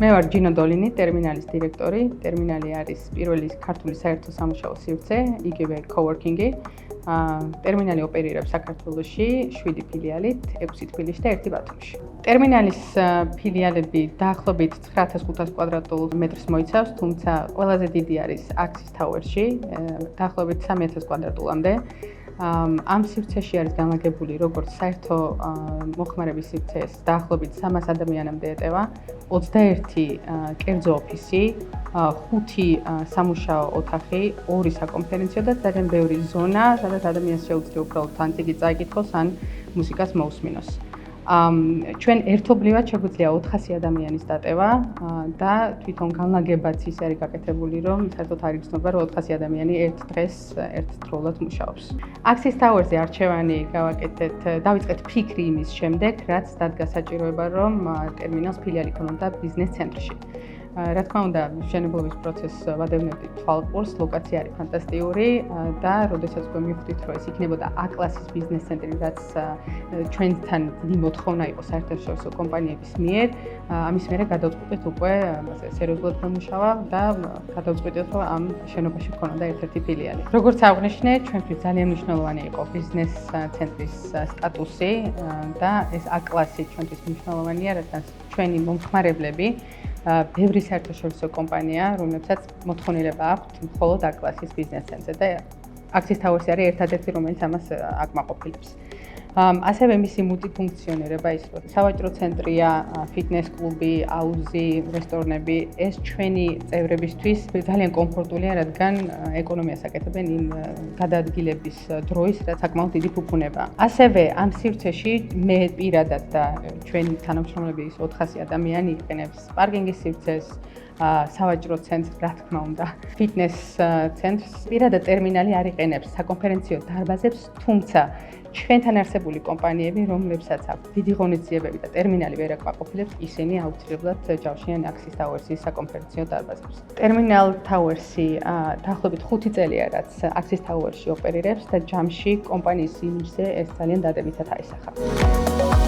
მე ვარ ჯინო დოლინი, ტერმინალის დირექტორი. ტერმინალი არის პირველი ქართული საერთო სამუშაო სივრცე, იგივე coworking-ი. ტერმინალი ოპერირებს საქართველოში 7 ფილიალით, 6 თბილისში და 1 ბათუმში. ტერმინალის ფილიალები დაახლოებით 9500 კვადრატულ მეტრს მოიცავს, თუმცა ყველაზე დიდი არის Axis Tower-ში, დაახლოებით 3000 კვადრატულამდე. ამ სივრცეში არის განლაგებული როგორც საერთო მოხმარების სივრცე, დაახლოებით 300 ადამიანამდე ეტევა, 21 კერძო ოფისი, 5 სამუშაო ოთახი, 2 საკონფერენციო და ძალიან ბევრი ზონა, სადაც ადამიანს შეუძლია უბრალოდ ან წიგნი წაიკითხოს, ან მუსიკას მოусმინოს. ჩვენ ერთობლივად შეგვიძლია 400 ადამიანის დატევა და თვითონ განლაგებაც ის არის გაკეთებული, რომ საერთოდ არ იგრძნობა, რომ 400 ადამიანი ერთ დღეს ერთდროულად მუშაობს. Axis Tower-ზე არჩევანი გავაკეთეთ, დავიწყეთ ფიქრი იმის შემდეგ, რაც დადგა საჭიროება, რომ ტერმინალს ფილიალი ქონოდა ბიზნეს ცენტრში. რა თქმა უნდა, მშენებლობის პროცესს ვადევნებდით თვალყურს, ლოკაცია არის ფანტასტიკური და როდესაც მივხვდით, რომ ეს იქნებოდა A-კლასის ბიზნეს ცენტრი, რაც ჩვენთან დიდი მოთხოვნა იყო საერთაშორისო კომპანიების მიერ, ამის მერე გადავწყვიტეთ უკვე სერიოზულად გამუშავა და გადავწყვიტეთ, რომ ამ შენობაში ქონოდა ერთ-ერთი ფილიალი. როგორც აღვნიშნე, ჩვენთვის ძალიან მნიშვნელოვანი იყო ბიზნეს ცენტრის სტატუსი და ეს A-კლასი ჩვენთვის მნიშვნელოვანია, რადგან ჩვენი მომხმარებლები ბევრი საერთაშორისო კომპანია, რომლებსაც მოთხოვნილება აქვთ მხოლოდ A-კლასის ბიზნეს ცენტრზე და Axis Tower-ი არის ერთადერთი, რომელიც ამას აკმაყოფილებს. ასევე მისი მულტიფუნქციონირება ის, რომ სავაჭრო ცენტრია, ფიტნეს კლუბი, აუზი, რესტორნები, ეს ჩვენი წევრებისთვის ძალიან კომფორტულია, რადგან ეკონომიას აკეთებენ იმ გადაადგილების დროის, რაც საკმაოდ დიდი ფუფუნებაა. ასევე ამ სივრცეში მე პირადად და ჩვენი თანამშრომლები 400 ადამიანი იყენებს პარკინგის სივრცეს, სავაჭრო ცენტრს, რა თქმა უნდა, ფიტნეს ცენტრს. პირადად ტერმინალი არ იყენებს საკონფერენციო დარბაზებს, თუმცა ჩვენთან არსებული კომპანიები, რომლებსაც აქვს დიდი ღონისძიებები და ტერმინალი ვერ აკმაყოფილებს, ისინი აუცილებლად ჯავშიან Axis Tower-ის საკონფერენციო დარბაზებს. ტერმინალ Tower-ი დაახლოებით 5 წელია, რაც Axis Tower-ში ოპერირებს და ჯამში კომპანიის იმიჯზე ეს ძალიან დადებითად აისახა.